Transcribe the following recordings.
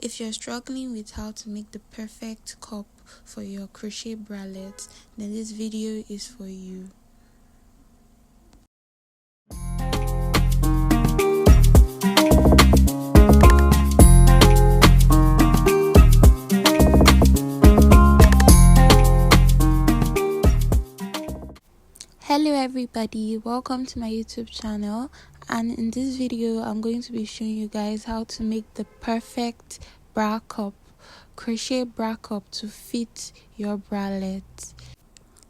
If you're struggling with how to make the perfect cup for your crochet bralette, then this video is for you. Hello everybody, welcome to my YouTube channel, and in this video I'm going to be showing you guys how to make the perfect bra cup, crochet bra cup to fit your bralette.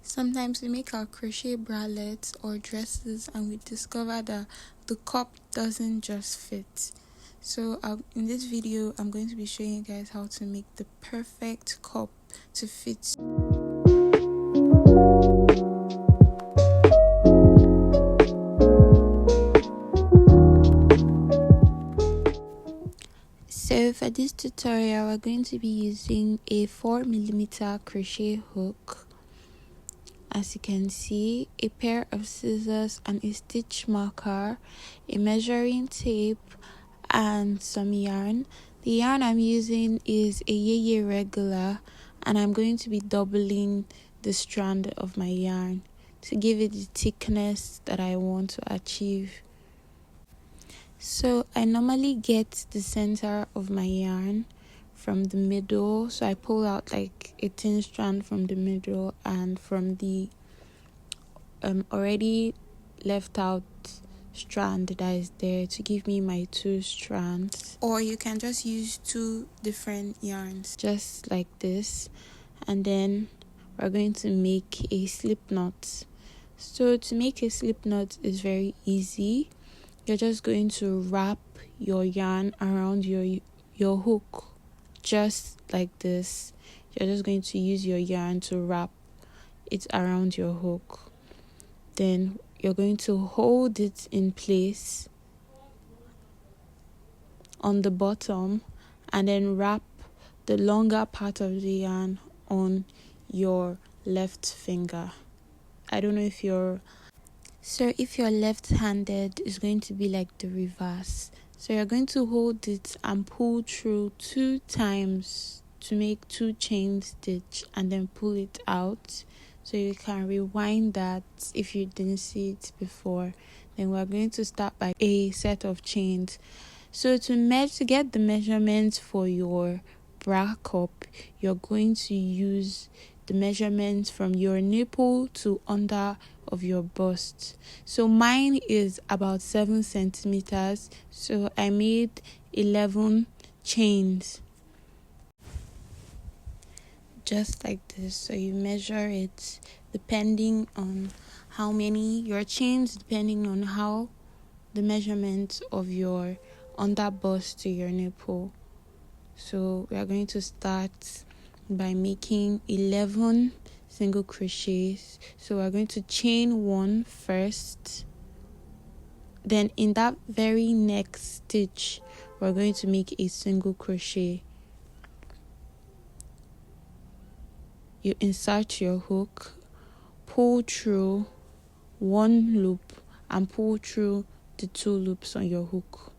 Sometimes we make our crochet bralettes or dresses and we discover that the cup doesn't just fit. So in this video I'm going to be showing you guys how to make the perfect cup to fit. So for this tutorial, we're going to be using a 4mm crochet hook, as you can see, a pair of scissors and a stitch marker, a measuring tape, and some yarn. The yarn I'm using is a Yeye regular, and I'm going to be doubling the strand of my yarn to give it the thickness that I want to achieve. So I normally get the center of my yarn from the middle, so I pull out like a thin strand from the middle and from the already left out strand that is there to give me my 2 strands. Or you can just use 2 different yarns, just like this, and then we're going to make a slip knot. So to make a slip knot is very easy. You're just going to wrap your yarn around your hook, just like this. You're just going to use your yarn to wrap it around your hook. Then you're going to hold it in place on the bottom and then wrap the longer part of the yarn on your left finger. I don't know if you're if you're left-handed, it's going to be like the reverse. So you're going to hold it and pull through 2 times to make 2 chain stitch and then pull it out. So you can rewind that if you didn't see it before. Then we're going to start by a set of chains. So to get the measurements for your bra cup, you're going to use the measurements from your nipple to under of your bust. So mine is about 7 centimeters, so I made 11 chains, just like this. So you measure it depending on how many your chains, depending on how the measurement of your under bust to your nipple. So we are going to start by making 11 single crochets. So we're going to chain 1 first, then in that very next stitch we're going to make a single crochet. You insert your hook, pull through 1 loop and pull through the 2 loops on your hook.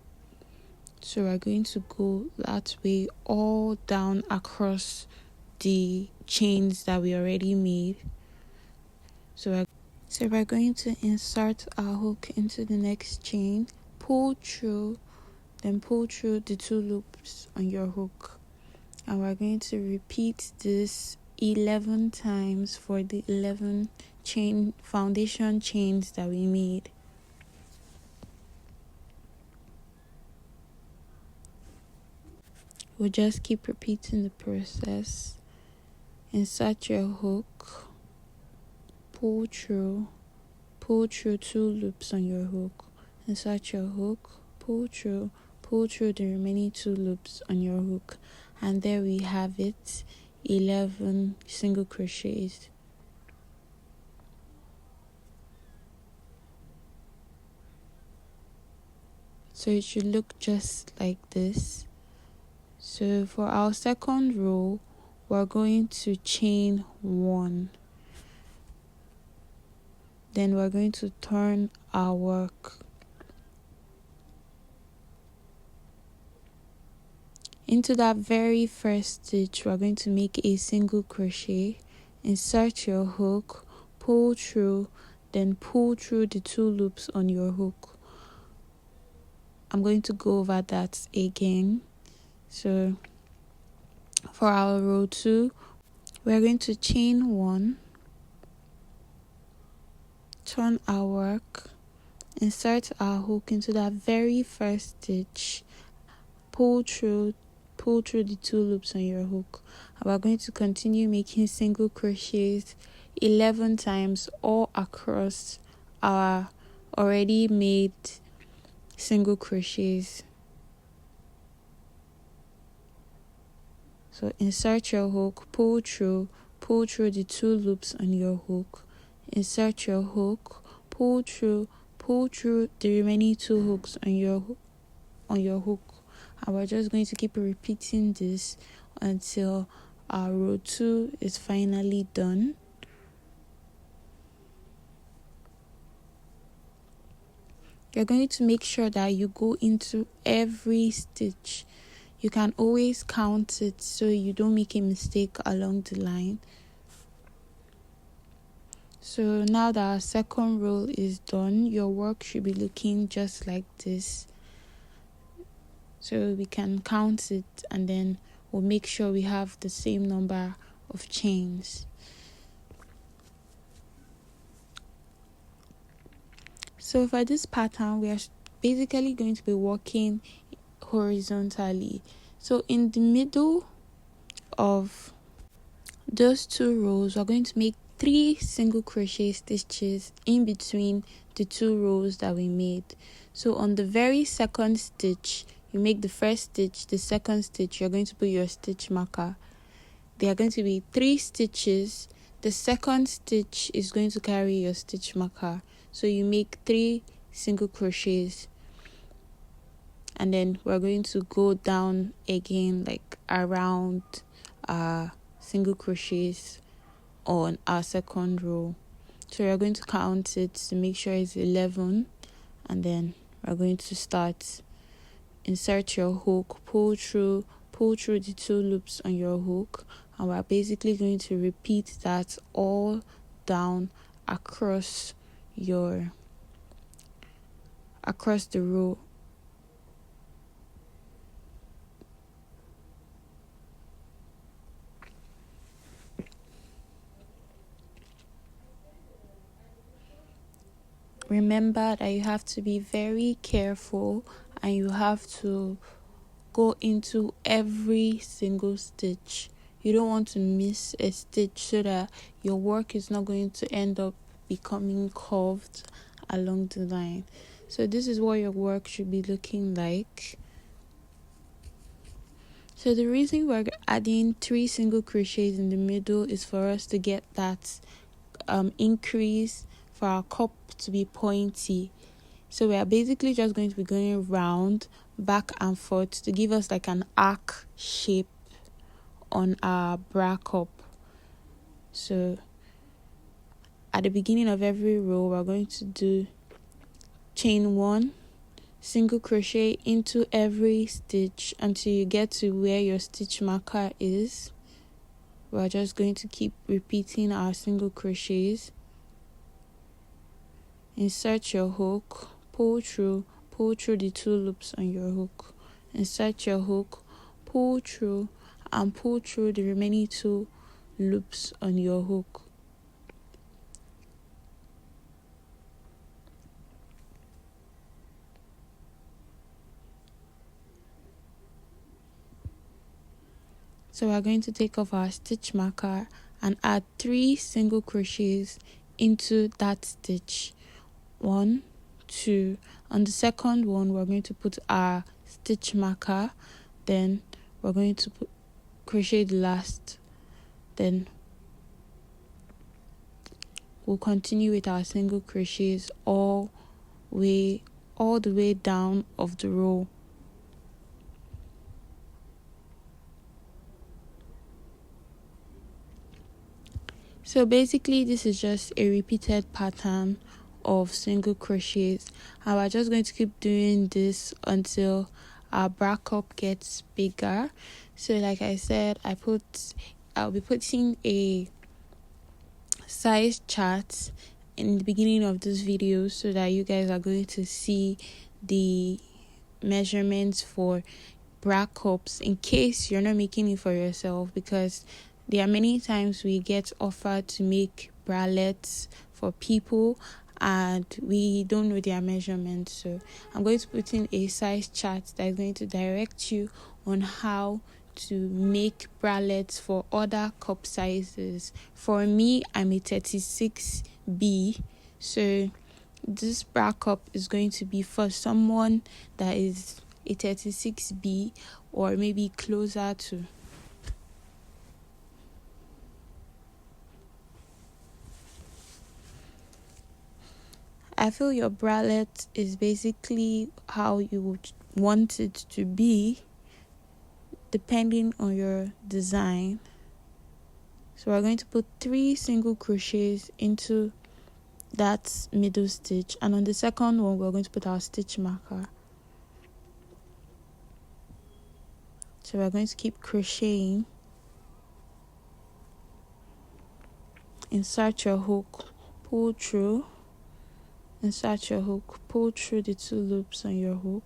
So we're going to go that way all down across the chains that we already made. So we're going to insert our hook into the next chain, pull through, then pull through the 2 loops on your hook, and we're going to repeat this 11 times for the 11 foundation chains that we made. We'll just keep repeating the process. Insert your hook, pull through 2 loops on your hook, insert your hook, pull through the remaining 2 loops on your hook, and there we have it, 11 single crochets. So it should look just like this. So for our second row, we're going to chain 1. Then we're going to turn our work. Into that very first stitch, we're going to make a single crochet, insert your hook, pull through, then pull through the 2 loops on your hook. I'm going to go over that again. So for our row 2, we're going to chain 1, turn our work, insert our hook into that very first stitch, pull through the 2 loops on your hook. And we're going to continue making single crochets 11 times all across our already made single crochets. So insert your hook, pull through the 2 loops on your hook, insert your hook, pull through the remaining 2 hooks on your hook. And we're just going to keep repeating this until our row 2 is finally done. You're going to make sure that you go into every stitch. You can always count it so you don't make a mistake along the line. So now that our second row is done, your work should be looking just like this. So we can count it and then we'll make sure we have the same number of chains. So for this pattern, we are basically going to be working horizontally. So in the middle of those 2 rows, we're going to make 3 single crochet stitches in between the 2 rows that we made. So on the very second stitch, you make the first stitch, the second stitch, you're going to put your stitch marker. There are going to be 3 stitches. The second stitch is going to carry your stitch marker. So you make 3 single crochets. And then we're going to go down again, like around single crochets on our second row. So we're going to count it to make sure it's 11. And then we're going to start. Insert your hook, pull through the 2 loops on your hook, and we're basically going to repeat that all down across the row. Remember that you have to be very careful and you have to go into every single stitch. You don't want to miss a stitch so that your work is not going to end up becoming curved along the line. So this is what your work should be looking like. So the reason we're adding 3 single crochets in the middle is for us to get that increase for our cup to be pointy. So we are basically just going to be going round, back and forth to give us like an arc shape on our bra cup. So at the beginning of every row, we're going to do chain 1, single crochet into every stitch until you get to where your stitch marker is. We're just going to keep repeating our single crochets. Insert your hook, pull through the 2 loops on your hook. Insert your hook, pull through the remaining 2 loops on your hook. So we're going to take off our stitch marker and add 3 single crochets into that stitch. 1, 2. On the second one, we're going to put our stitch marker. Then we're going to crochet the last. Then we'll continue with our single crochets all the way down of the row. So basically this is just a repeated pattern of single crochets, and we're just going to keep doing this until our bra cup gets bigger. So like I said, I'll be putting a size chart in the beginning of this video so that you guys are going to see the measurements for bra cups in case you're not making it for yourself, because there are many times we get offered to make bralettes for people and we don't know their measurements. So I'm going to put in a size chart that is going to direct you on how to make bralettes for other cup sizes. For me, I'm a 36B, so this bra cup is going to be for someone that is a 36B or maybe closer to. I feel your bralette is basically how you would want it to be depending on your design. So we're going to put 3 single crochets into that middle stitch, and on the second one we're going to put our stitch marker. So we're going to keep crocheting. Insert your hook, pull through, insert your hook, pull through the 2 loops on your hook.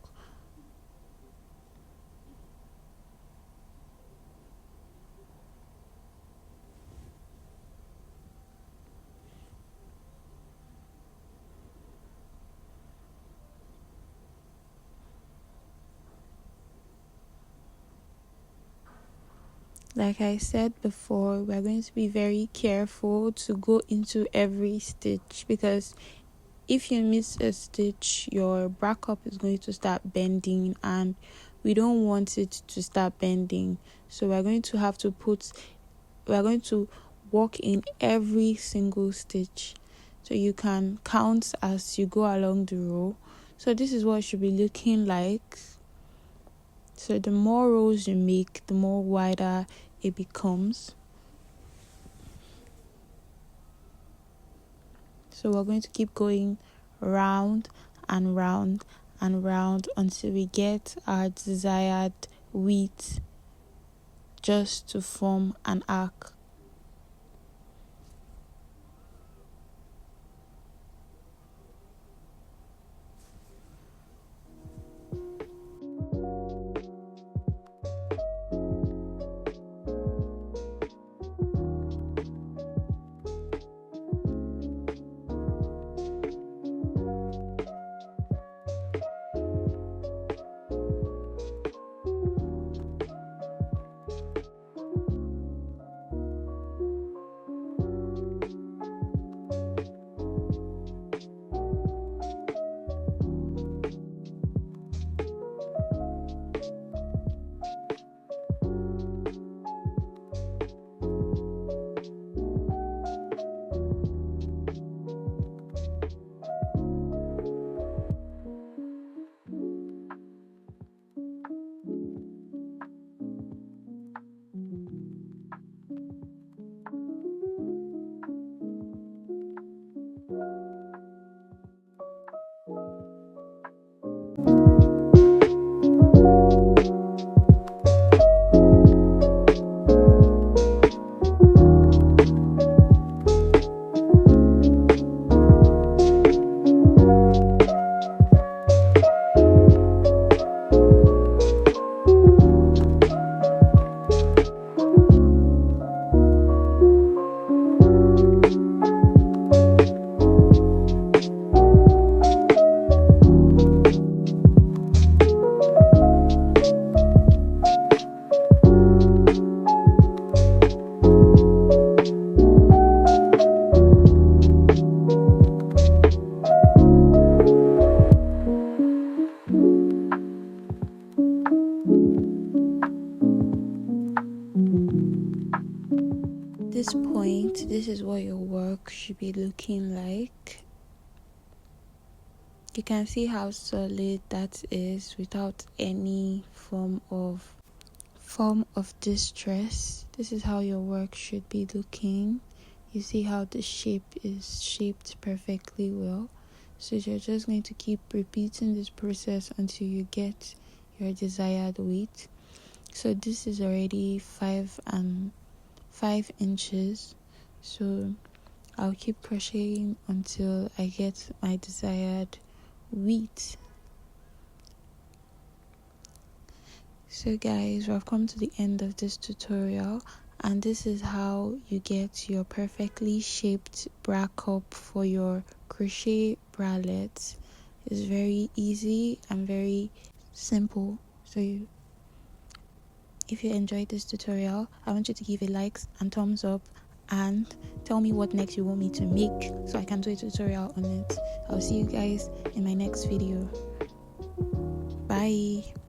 Like I said before, we're going to be very careful to go into every stitch, because if you miss a stitch, your bra cup is going to start bending and we don't want it to start bending. So we're going to work in every single stitch so you can count as you go along the row. So this is what it should be looking like. So the more rows you make, the more wider it becomes. So we're going to keep going round and round and round until we get our desired width, just to form an arc. This point, this is what your work should be looking like. You can see how solid that is without any form of distress. This is how your work should be looking. You see how the shape is shaped perfectly well. So you're just going to keep repeating this process until you get your desired width. So this is already 5 inches, so I'll keep crocheting until I get my desired width. So guys, we've come to the end of this tutorial, and this is how you get your perfectly shaped bra cup for your crochet bralette. It's very easy and very simple. So if you enjoyed this tutorial, I want you to give a like and thumbs up and tell me what next you want me to make so I can do a tutorial on it. I'll see you guys in my next video. Bye.